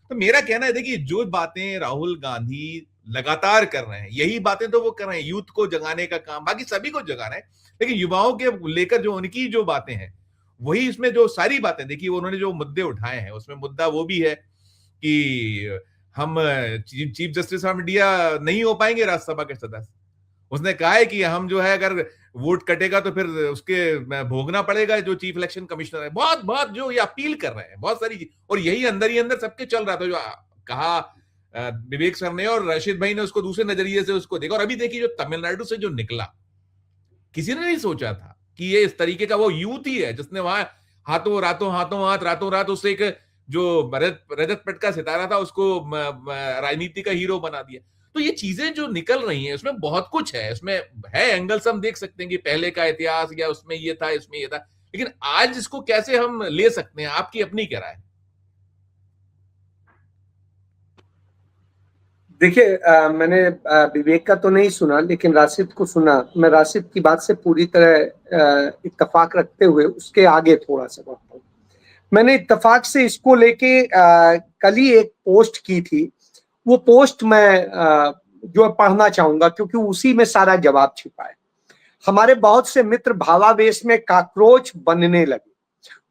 तो मेरा कहना है, देखिए जो बातें राहुल गांधी लगातार कर रहे हैं, यही बातें तो वो कर रहे हैं, यूथ को जगाने का काम, बाकी सभी को जगाना है, लेकिन युवाओं के लेकर जो उनकी जो बातें हैं, वही इसमें जो सारी बातें, देखिए उन्होंने जो मुद्दे उठाए हैं, उसमें मुद्दा वो भी है कि हम चीफ जस्टिस ऑफ इंडिया नहीं हो पाएंगे राज्यसभा के सदस्य। उसने कहा है कि हम जो है, अगर वोट कटेगा तो फिर उसके भोगना पड़ेगा जो चीफ इलेक्शन कमिश्नर है। बहुत बहुत जो ये अपील कर रहे हैं, बहुत सारी चीज, और यही अंदर ही अंदर सबके चल रहा था। जो कहा विवेक सर ने और रशीद भाई ने, उसको दूसरे नजरिए से उसको देखा। और अभी देखिए जो तमिलनाडु से जो निकला, किसी ने नहीं सोचा था कि ये इस तरीके का वो यूथ ही है जिसने वहां हाथों रातों रात उससे एक जो रजत पटका सितारा था उसको राजनीति का हीरो बना दिया। तो ये चीजें जो निकल रही हैं, उसमें बहुत कुछ है, इसमें है एंगल्स, हम देख सकते हैं कि पहले का इतिहास, या उसमें ये था, इसमें ये था, लेकिन आज इसको कैसे हम ले सकते हैं, आपकी अपनी क्या राय है? देखिए, मैंने विवेक का तो नहीं सुना, लेकिन राशिद को सुना। मैं राशिद की बात से पूरी तरह इत्तेफाक रखते हुए उसके आगे थोड़ा सा बढ़ता हूँ। मैंने इत्तेफाक से इसको लेके कल ही एक पोस्ट की थी। वो पोस्ट मैं जो पढ़ना चाहूंगा, क्योंकि उसी में सारा जवाब छिपा है। हमारे बहुत से मित्र भावावेश में काकरोच बनने लगे।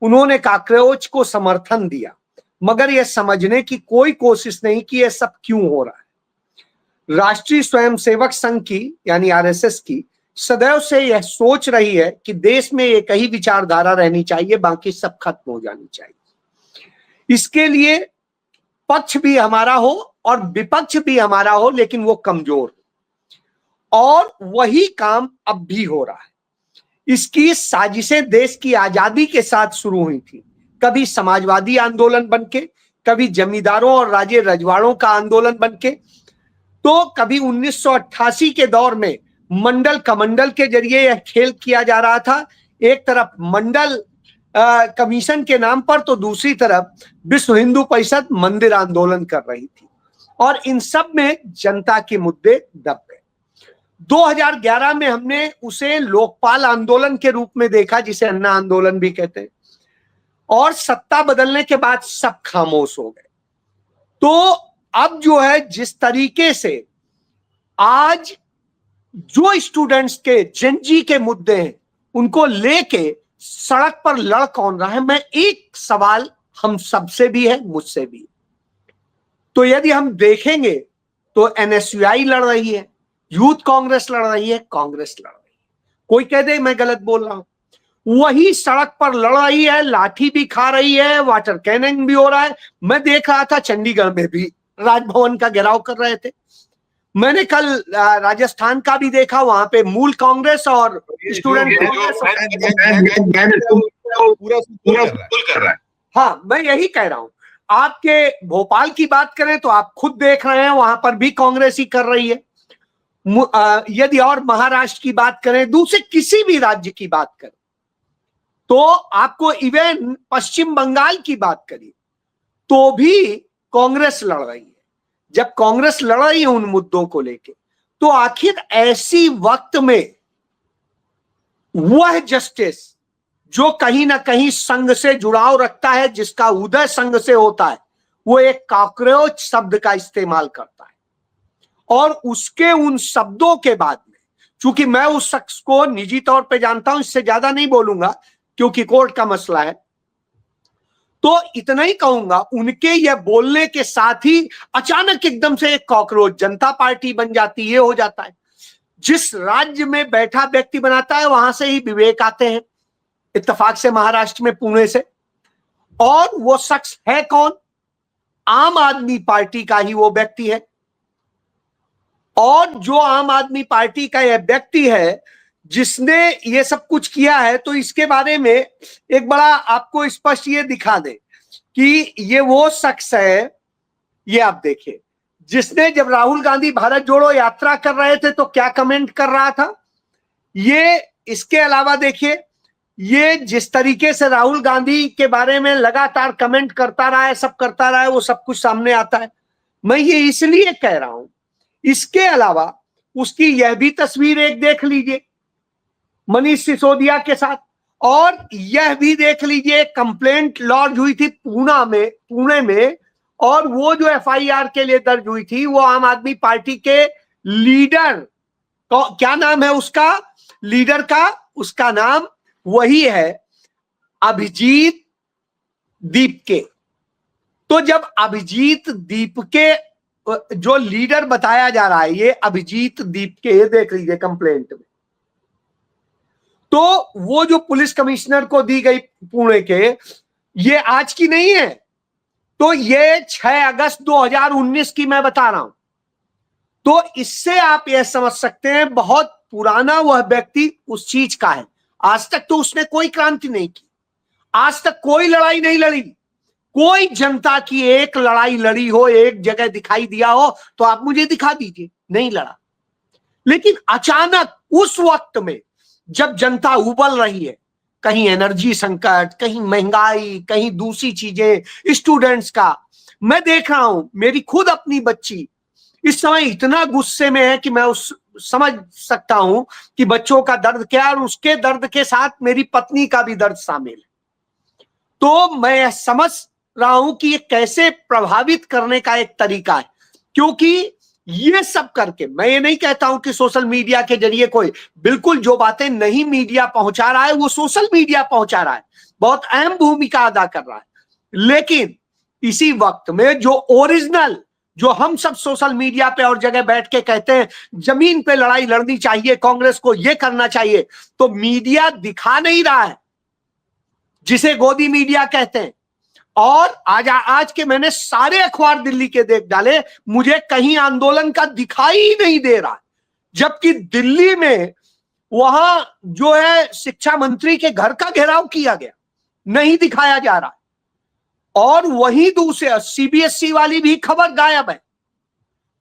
उन्होंने काकरोच को समर्थन दिया, मगर यह समझने की कोई कोशिश नहीं कि यह सब क्यों हो रहा है। राष्ट्रीय स्वयंसेवक संघ की, यानी आरएसएस की, सदैव से यह सोच रही है कि देश में एक ही विचारधारा रहनी चाहिए, बाकी सब खत्म हो जानी चाहिए। इसके लिए पक्ष भी हमारा हो और विपक्ष भी हमारा हो, लेकिन वो कमजोर हो। और वही काम अब भी हो रहा है। इसकी साजिशें देश की आजादी के साथ शुरू हुई थी। कभी समाजवादी आंदोलन बनके, कभी जमींदारों और राजे रजवाड़ों का आंदोलन बनके, तो कभी 1988 के दौर में मंडल कमंडल के जरिए यह खेल किया जा रहा था। एक तरफ मंडल कमीशन के नाम पर, तो दूसरी तरफ विश्व हिंदू परिषद मंदिर आंदोलन कर रही थी। और इन सब में जनता के मुद्दे दब गए। 2011 में हमने उसे लोकपाल आंदोलन के रूप में देखा, जिसे अन्ना आंदोलन भी कहते हैं। और सत्ता बदलने के बाद सब खामोश हो गए। तो अब जो है, जिस तरीके से आज जो स्टूडेंट्स के, जेनजी के मुद्दे हैं, उनको लेके सड़क पर लड़ कौन रहा है, मैं एक सवाल हम सबसे भी है, मुझसे भी। तो यदि हम देखेंगे तो एनएसयूआई लड़ रही है, यूथ कांग्रेस लड़ रही है, कांग्रेस लड़ रही है। कोई कह दे मैं गलत बोल रहा हूं, वही सड़क पर लड़ रही है, लाठी भी खा रही है, वाटर कैनिंग भी हो रहा है। मैं देख रहा था चंडीगढ़ में भी राजभवन का घेराव कर रहे थे। मैंने कल राजस्थान का भी देखा, वहां पे मूल कांग्रेस और स्टूडेंट कांग्रेस पूरा कर रहा है। हाँ, मैं यही कह रहा हूं। आपके भोपाल की बात करें तो आप खुद देख रहे हैं, वहां पर भी कांग्रेस ही कर रही है। यदि और महाराष्ट्र की बात करें, दूसरे किसी भी राज्य की बात करें, तो आपको इवन पश्चिम बंगाल की बात करिए तो भी कांग्रेस लड़ रही है। जब कांग्रेस लड़ रही है उन मुद्दों को लेके, तो आखिर ऐसी वक्त में वह जस्टिस जो कहीं ना कहीं संघ से जुड़ाव रखता है, जिसका उदय संघ से होता है, वो एक कॉकरोच शब्द का इस्तेमाल करता है। और उसके उन शब्दों के बाद में, चूंकि मैं उस शख्स को निजी तौर पे जानता हूं, इससे ज्यादा नहीं बोलूंगा क्योंकि कोर्ट का मसला है, तो इतना ही कहूंगा, उनके यह बोलने के साथ ही अचानक एकदम से एक कॉकरोच जनता पार्टी बन जाती है, हो जाता है। जिस राज्य में बैठा व्यक्ति बनाता है, वहां से ही विवेक आते हैं, इत्तेफाक से महाराष्ट्र में पुणे से। और वो शख्स है कौन? आम आदमी पार्टी का ही वो व्यक्ति है। और जो आम आदमी पार्टी का यह व्यक्ति है जिसने ये सब कुछ किया है, तो इसके बारे में एक बड़ा आपको स्पष्ट ये दिखा दे कि ये वो शख्स है, ये आप देखिए, जिसने जब राहुल गांधी भारत जोड़ो यात्रा कर रहे थे तो क्या कमेंट कर रहा था। ये इसके अलावा देखिए, ये जिस तरीके से राहुल गांधी के बारे में लगातार कमेंट करता रहा है, सब करता रहा है, वो सब कुछ सामने आता है। मैं ये इसलिए कह रहा हूं। इसके अलावा उसकी यह भी तस्वीर एक देख लीजिए मनीष सिसोदिया के साथ, और यह भी देख लीजिए कंप्लेंट लॉन्च हुई थी पुणे में, और वो जो एफआईआर के लिए दर्ज हुई थी वो आम आदमी पार्टी के लीडर, क्या नाम है उसका, लीडर का, उसका नाम वही है अभिजीत दीपके। तो जब अभिजीत दीपके जो लीडर बताया जा रहा है, ये अभिजीत दीपके, ये देख लीजिए कंप्लेंट में, तो वो जो पुलिस कमिश्नर को दी गई पुणे के, ये आज की नहीं है, तो ये 6 अगस्त 2019 की मैं बता रहा हूं। तो इससे आप यह समझ सकते हैं बहुत पुराना वह व्यक्ति उस चीज का है। आज तक तो उसने कोई क्रांति नहीं की, आज तक कोई लड़ाई नहीं लड़ी, कोई जनता की एक लड़ाई लड़ी हो, एक जगह दिखाई दिया हो तो आप मुझे दिखा दीजिए, नहीं लड़ा। लेकिन अचानक उस वक्त में जब जनता उबल रही है, कहीं एनर्जी संकट, कहीं महंगाई, कहीं दूसरी चीजें, स्टूडेंट्स का, मैं देख रहा हूं मेरी खुद अपनी बच्ची इस समय इतना गुस्से में है कि मैं उस समझ सकता हूं कि बच्चों का दर्द क्या है, और उसके दर्द के साथ मेरी पत्नी का भी दर्द शामिल है। तो मैं समझ रहा हूं कि ये कैसे प्रभावित करने का एक तरीका है, क्योंकि ये सब करके, मैं ये नहीं कहता हूं कि सोशल मीडिया के जरिए कोई, बिल्कुल जो बातें नहीं मीडिया पहुंचा रहा है वो सोशल मीडिया पहुंचा रहा है, बहुत अहम भूमिका अदा कर रहा है। लेकिन इसी वक्त में जो ओरिजिनल, जो हम सब सोशल मीडिया पे और जगह बैठ के कहते हैं जमीन पे लड़ाई लड़नी चाहिए, कांग्रेस को ये करना चाहिए, तो मीडिया दिखा नहीं रहा है, जिसे गोदी मीडिया कहते हैं। और आज के मैंने सारे अखबार दिल्ली के देख डाले, मुझे कहीं आंदोलन का दिखाई ही नहीं दे रहा, जबकि दिल्ली में वहां जो है शिक्षा मंत्री के घर का घेराव किया गया, नहीं दिखाया जा रहा। और वहीं दूसरे सीबीएसई वाली भी खबर गायब है,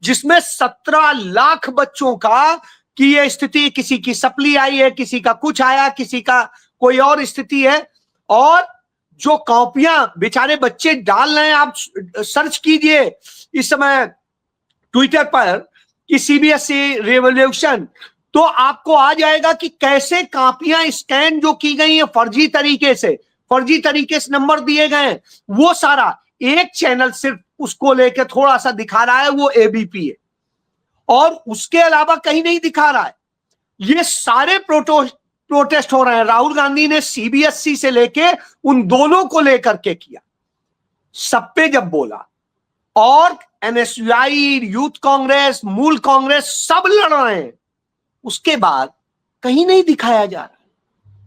जिसमें 17 लाख बच्चों का की ये स्थिति, किसी की सप्ली आई है, किसी का कुछ आया, किसी का कोई और स्थिति है। और जो कॉपियां बेचारे बच्चे डाल रहे हैं, आप सर्च कीजिए इस समय ट्विटर पर कि सीबीएसई रेवोल्यूशन, तो आपको आ जाएगा कि कैसे कॉपियां स्कैन जो की गई है फर्जी तरीके से नंबर दिए गए हैं, वो सारा एक चैनल सिर्फ उसको लेके थोड़ा सा दिखा रहा है, वो एबीपी है, और उसके अलावा कहीं नहीं दिखा रहा है। ये सारे प्रोटेस्ट हो रहे हैं। राहुल गांधी ने सीबीएसई से लेके उन दोनों को लेकर के किया, सब पे जब बोला, और एनएसयूआई, यूथ कांग्रेस, मूल कांग्रेस सब लड़ रहे हैं, उसके बाद कहीं नहीं दिखाया जा रहा,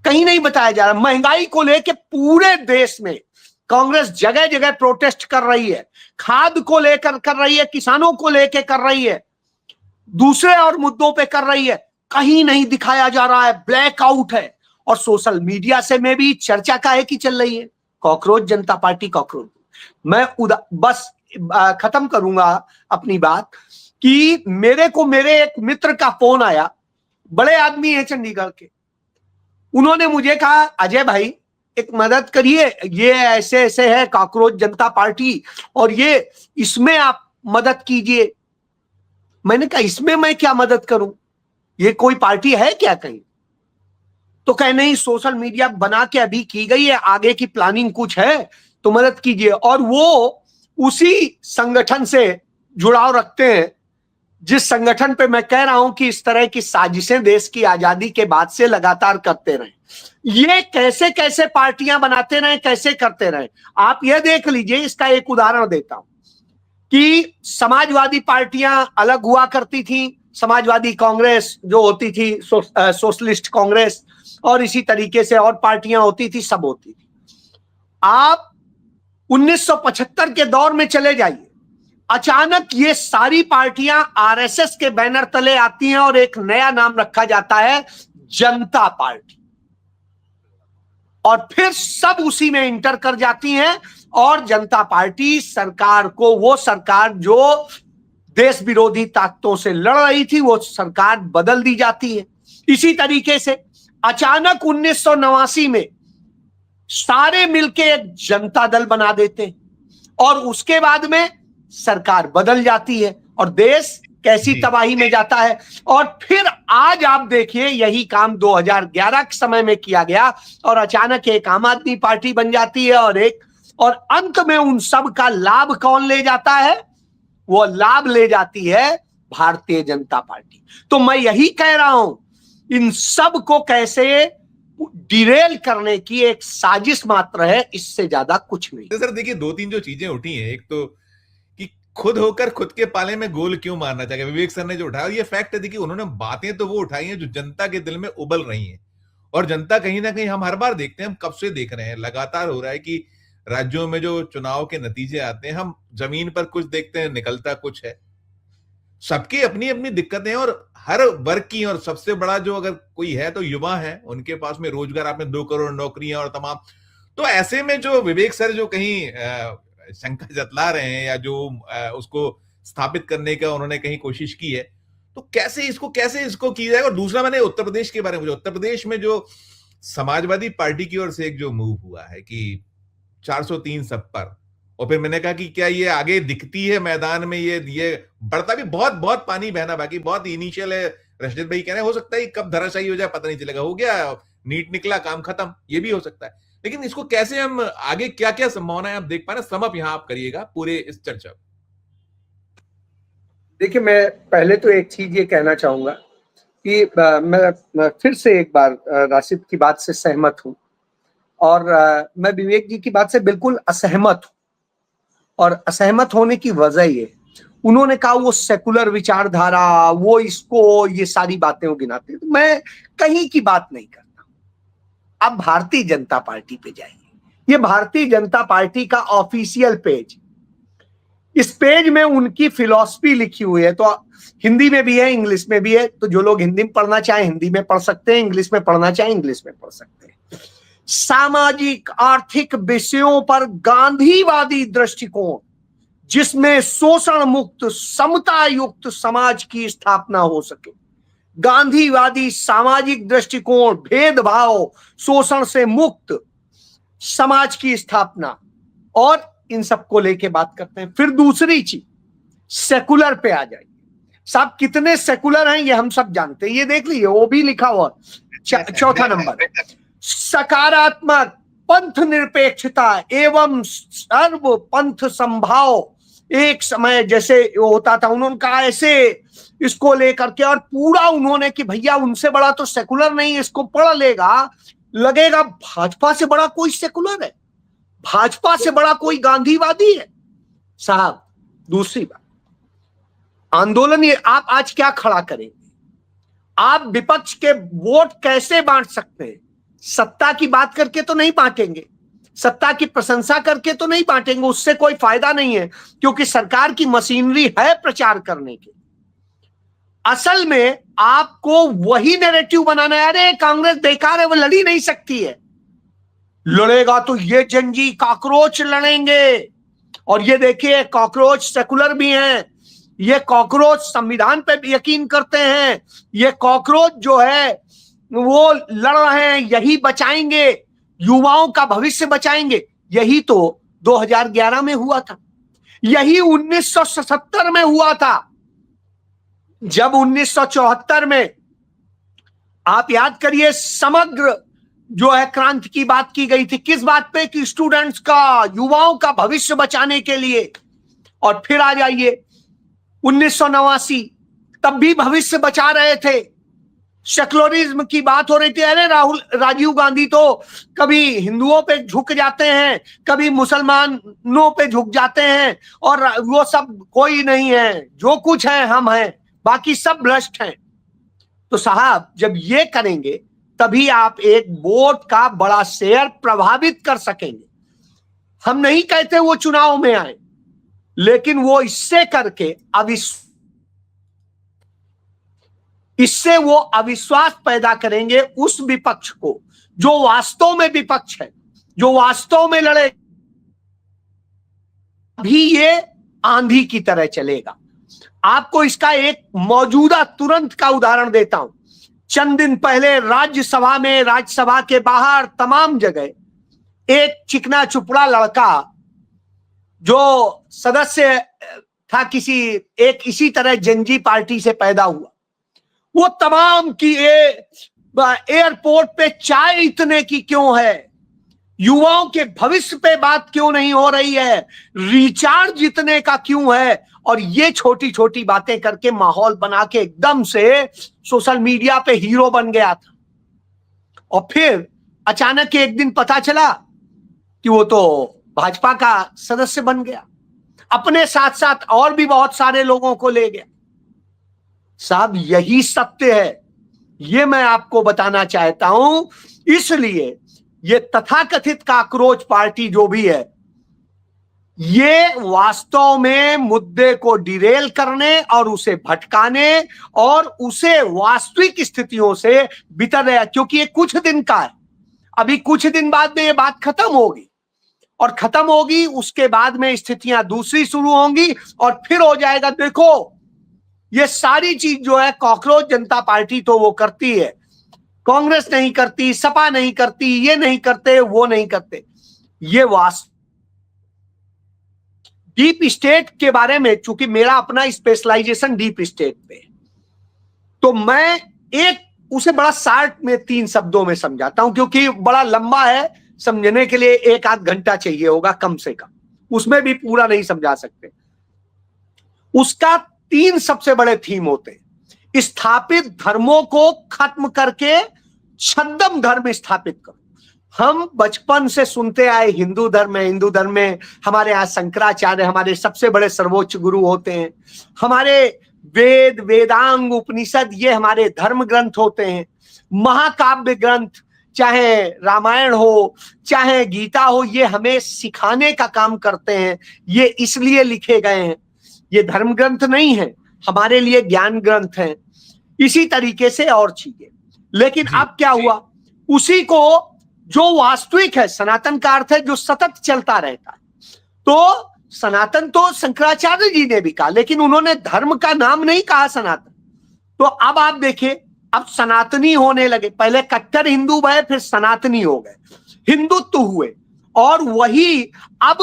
कहीं नहीं बताया जा रहा। महंगाई को लेके पूरे देश में कांग्रेस जगह जगह प्रोटेस्ट कर रही है, खाद को लेकर कर रही है, किसानों को लेकर कर रही है, दूसरे और मुद्दों पे कर रही है, कहीं नहीं दिखाया जा रहा है, ब्लैकआउट है। और सोशल मीडिया से में भी चर्चा काहे की चल रही है, कॉकरोच जनता पार्टी, कॉकरोच। मैं बस खत्म करूंगा अपनी बात कि मेरे एक मित्र का फोन आया, बड़े आदमी है चंडीगढ़ के, उन्होंने मुझे कहा अजय भाई एक मदद करिए, ये ऐसे ऐसे है कॉकरोच जनता पार्टी और ये, इसमें आप मदद कीजिए। मैंने कहा इसमें मैं क्या मदद करूं, ये कोई पार्टी है क्या कहीं? तो कहे नहीं, सोशल मीडिया बना के अभी की गई है, आगे की प्लानिंग कुछ है तो मदद कीजिए। और वो उसी संगठन से जुड़ाव रखते हैं जिस संगठन पे मैं कह रहा हूं कि इस तरह की साजिशें देश की आजादी के बाद से लगातार करते रहे। ये कैसे कैसे पार्टियां बनाते रहे, कैसे करते रहे, आप ये देख लीजिए। इसका एक उदाहरण देता हूं कि समाजवादी पार्टियां अलग हुआ करती थी, समाजवादी कांग्रेस जो होती थी, सोशलिस्ट कांग्रेस, और इसी तरीके से और पार्टियां होती थी, सब होती थी। आप 1975 के दौर में चले जाइए, अचानक ये सारी पार्टियां आरएसएस के बैनर तले आती हैं और एक नया नाम रखा जाता है जनता पार्टी, और फिर सब उसी में इंटर कर जाती हैं। और जनता पार्टी सरकार को, वो सरकार जो देश विरोधी ताकतों से लड़ रही थी, वो सरकार बदल दी जाती है। इसी तरीके से अचानक 1989 में सारे मिलके एक जनता दल बना देते हैं, और उसके बाद में सरकार बदल जाती है और देश कैसी तबाही में जाता है। और फिर आज आप देखिए, यही काम 2011 के समय में किया गया और अचानक एक आम आदमी पार्टी बन जाती है, और अंत में उन सब का लाभ कौन ले जाता है? वो लाभ ले जाती है भारतीय जनता पार्टी। तो मैं यही कह रहा हूं, इन सब को कैसे डिरेल करने की एक साजिश मात्र है, इससे ज्यादा कुछ नहीं। तो सर देखिए, दो तीन जो चीजें उठी हैं, एक तो कि खुद होकर खुद के पाले में गोल क्यों मारना चाहिए, विवेक सर ने जो उठाया ये फैक्ट है। देखिए, उन्होंने बातें तो वो उठाई हैं जो जनता के दिल में उबल रही हैं, और जनता कहीं ना कहीं, हम हर बार देखते हैं, हम कब से देख रहे हैं, लगातार हो रहा है कि राज्यों में जो चुनाव के नतीजे आते हैं, हम जमीन पर कुछ देखते हैं, निकलता कुछ है। सबकी अपनी अपनी दिक्कतें, और हर वर्ग की, और सबसे बड़ा जो अगर कोई है तो युवा है, उनके पास में रोजगार, आपने 2 करोड़ नौकरियां और तमाम। तो ऐसे में जो विवेक सर जो कहीं शंका जतला रहे हैं, या जो उसको स्थापित करने का उन्होंने कहीं कोशिश की है, तो कैसे इसको किया जाएगा। और दूसरा, मैंने उत्तर प्रदेश के बारे में, उत्तर प्रदेश में जो समाजवादी पार्टी की ओर से एक जो मूव हुआ है कि 403 सब पर, और फिर मैंने कहा कि क्या ये आगे दिखती है मैदान में, ये बढ़ता भी बहुत बहुत पानी बहना बाकी, बहुत इनिशियल है। रशदीद भाई कह रहे हैं हो सकता है कब धराशायी हो जाए पता नहीं चलेगा, हो गया नीट निकला काम खत्म, ये भी हो सकता है। लेकिन इसको कैसे हम आगे, क्या क्या संभावनाएं आप देख पा रहे हैं, सम अप यहां आप करिएगा पूरे इस चर्चा। देखिए, मैं पहले तो एक चीज ये कहना चाहूंगा कि मैं फिर से एक बार राशिद की बात से सहमत हूं, और मैं विवेक जी की बात से बिल्कुल असहमत हूं। और असहमत होने की वजह ये, उन्होंने कहा वो सेकुलर विचारधारा, वो इसको, ये सारी बातें वो गिनाते हैं, तो मैं कहीं की बात नहीं करता। अब भारतीय जनता पार्टी पे जाइए, ये भारतीय जनता पार्टी का ऑफिशियल पेज, इस पेज में उनकी फिलॉसफी लिखी हुई है। तो हिंदी में भी है, इंग्लिश में भी है, तो जो लोग हिंदी में पढ़ना चाहें हिंदी में पढ़ सकते हैं, इंग्लिश में पढ़ना चाहें इंग्लिश में पढ़ सकते हैं। सामाजिक आर्थिक विषयों पर गांधीवादी दृष्टिकोण, जिसमें शोषण मुक्त समता युक्त समाज की स्थापना हो सके। गांधीवादी सामाजिक दृष्टिकोण, भेदभाव, शोषण से मुक्त समाज की स्थापना, और इन सबको लेके बात करते हैं। फिर दूसरी चीज, सेकुलर पे आ जाइए। साहब कितने सेकुलर हैं ये हम सब जानते हैं, ये देख लीजिए, वो भी लिखा हुआ। चौथा नंबर, सकारात्मक पंथ निरपेक्षता एवं सर्व पंथ संभाव। एक समय जैसे होता था, उन्होंने कहा ऐसे इसको लेकर के, और पूरा उन्होंने कि भैया उनसे बड़ा तो सेकुलर नहीं, इसको पढ़ लेगा, लगेगा भाजपा से बड़ा कोई सेकुलर है, भाजपा से बड़ा कोई गांधीवादी है। साहब दूसरी बात, आंदोलन, ये आप आज क्या खड़ा करेंगे? आप विपक्ष के वोट कैसे बांट सकते हैं? सत्ता की बात करके तो नहीं बांटेंगे, सत्ता की प्रशंसा करके तो नहीं बांटेंगे, उससे कोई फायदा नहीं है, क्योंकि सरकार की मशीनरी है प्रचार करने के। असल में आपको वही नैरेटिव बनाना है, अरे कांग्रेस बेकार है, वो लड़ी नहीं सकती है। लड़ेगा तो ये जंजी कॉकरोच लड़ेंगे, और ये देखिए कॉकरोच सेकुलर भी हैं, ये कॉकरोच संविधान पे भी यकीन करते हैं, ये कॉकरोच जो है वो लड़ रहे हैं, यही बचाएंगे, युवाओं का भविष्य बचाएंगे। यही तो 2011 में हुआ था, यही 1977 में हुआ था, जब 1974 में आप याद करिए समग्र जो है क्रांति की बात की गई थी, किस बात पे? कि स्टूडेंट्स का, युवाओं का भविष्य बचाने के लिए। और फिर आ जाइए 1989, तब भी भविष्य बचा रहे थे, सेकुलरिज्म की बात हो रही थी। अरे राजीव गांधी तो कभी हिंदुओं पे झुक जाते हैं, कभी मुसलमानों पे झुक जाते हैं, और वो सब कोई नहीं है, जो कुछ है हम हैं, बाकी सब भ्रष्ट हैं। तो साहब जब ये करेंगे तभी आप एक वोट का बड़ा शेयर प्रभावित कर सकेंगे। हम नहीं कहते वो चुनाव में आए, लेकिन वो इससे करके इससे वो अविश्वास पैदा करेंगे उस विपक्ष को जो वास्तव में विपक्ष है, जो वास्तव में लड़े। अभी ये आंधी की तरह चलेगा। आपको इसका एक मौजूदा तुरंत का उदाहरण देता हूं। चंद दिन पहले राज्यसभा में, राज्यसभा के बाहर, तमाम जगह एक चिकना चुपड़ा लड़का जो सदस्य था किसी एक इसी तरह जंजी पार्टी से पैदा हुआ, वो तमाम की एयरपोर्ट पे चाय इतने की क्यों है, युवाओं के भविष्य पे बात क्यों नहीं हो रही है, रिचार्ज जितने का क्यों है, और ये छोटी छोटी बातें करके माहौल बना के एकदम से सोशल मीडिया पे हीरो बन गया था। और फिर अचानक एक दिन पता चला कि वो तो भाजपा का सदस्य बन गया, अपने साथ साथ और भी बहुत सारे लोगों को ले गया। साहब यही सत्य है, ये मैं आपको बताना चाहता हूं। इसलिए ये तथाकथित काकरोच पार्टी जो भी है, ये वास्तव में मुद्दे को डिरेल करने और उसे भटकाने और उसे वास्तविक स्थितियों से बितर रहा, क्योंकि ये कुछ दिन का है। अभी कुछ दिन बाद में ये बात खत्म होगी, और खत्म होगी उसके बाद में स्थितियां दूसरी शुरू होंगी, और फिर हो जाएगा। देखो ये सारी चीज जो है कॉकरोच जनता पार्टी तो वो करती है, कांग्रेस नहीं करती, सपा नहीं करती, ये नहीं करते, वो नहीं करते। ये डीप स्टेट के बारे में, चूंकि मेरा अपना स्पेशलाइजेशन डीप स्टेट पे, तो मैं एक उसे बड़ा शार्ट में 3 शब्दों में समझाता हूं, क्योंकि बड़ा लंबा है, समझने के लिए 1-8 घंटा चाहिए होगा कम से कम, उसमें भी पूरा नहीं समझा सकते। उसका 3 सबसे बड़े थीम होते हैं। स्थापित धर्मों को खत्म करके छद्म धर्म स्थापित करो। हम बचपन से सुनते आए हिंदू धर्म है, हिंदू धर्म में हमारे यहाँ शंकराचार्य हमारे सबसे बड़े सर्वोच्च गुरु होते हैं। हमारे वेद, वेदांग, उपनिषद ये हमारे धर्म ग्रंथ होते हैं। महाकाव्य ग्रंथ, चाहे रामायण हो चाहे गीता हो, ये हमें सिखाने का काम करते हैं। ये इसलिए लिखे गए हैं, ये धर्म ग्रंथ नहीं है, हमारे लिए ज्ञान ग्रंथ हैं। इसी तरीके से और चीजें। लेकिन अब क्या हुआ, उसी को जो वास्तविक है, सनातन का अर्थ है जो सतत चलता रहता है। तो सनातन तो शंकराचार्य जी ने भी कहा, लेकिन उन्होंने धर्म का नाम नहीं कहा सनातन। तो अब आप देखिए, अब सनातनी होने लगे। पहले कट्टर हिंदू भय, फिर सनातनी हो गए, हिंदुत्व हुए। और वही अब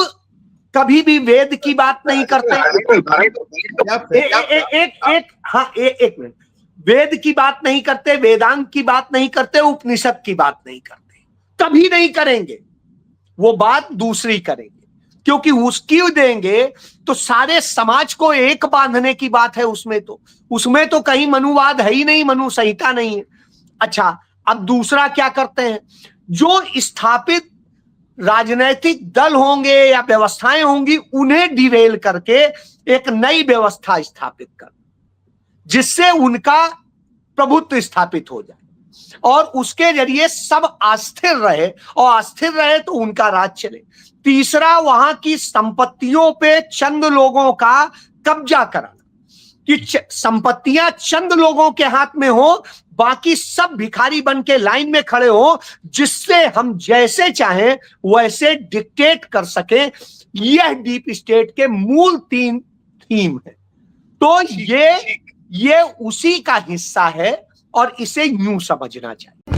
कभी भी वेद की बात नहीं करते। एक मिनट, वेद की बात नहीं करते, वेदांग की बात नहीं करते, उपनिषद की बात नहीं करते, कभी नहीं करेंगे। वो बात दूसरी करेंगे, क्योंकि उसकी देंगे तो सारे समाज को एक बांधने की बात है। उसमें तो कहीं मनुवाद है ही नहीं, मनु संहिता नहीं है। अच्छा, अब दूसरा क्या करते हैं, जो स्थापित राजनैतिक दल होंगे या व्यवस्थाएं होंगी, उन्हें डिरेल करके एक नई व्यवस्था स्थापित कर, जिससे उनका प्रभुत्व स्थापित हो जाए और उसके जरिए सब अस्थिर रहे, और अस्थिर रहे तो उनका राज चले। तीसरा, वहां की संपत्तियों पे चंद लोगों का कब्जा कराना, कि संपत्तियां चंद लोगों के हाथ में हो, बाकी सब भिखारी बन के लाइन में खड़े हो, जिससे हम जैसे चाहें वैसे डिक्टेट कर सके। यह डीप स्टेट के मूल 3 थीम है। तो ये उसी का हिस्सा है, और इसे यूं समझना चाहिए।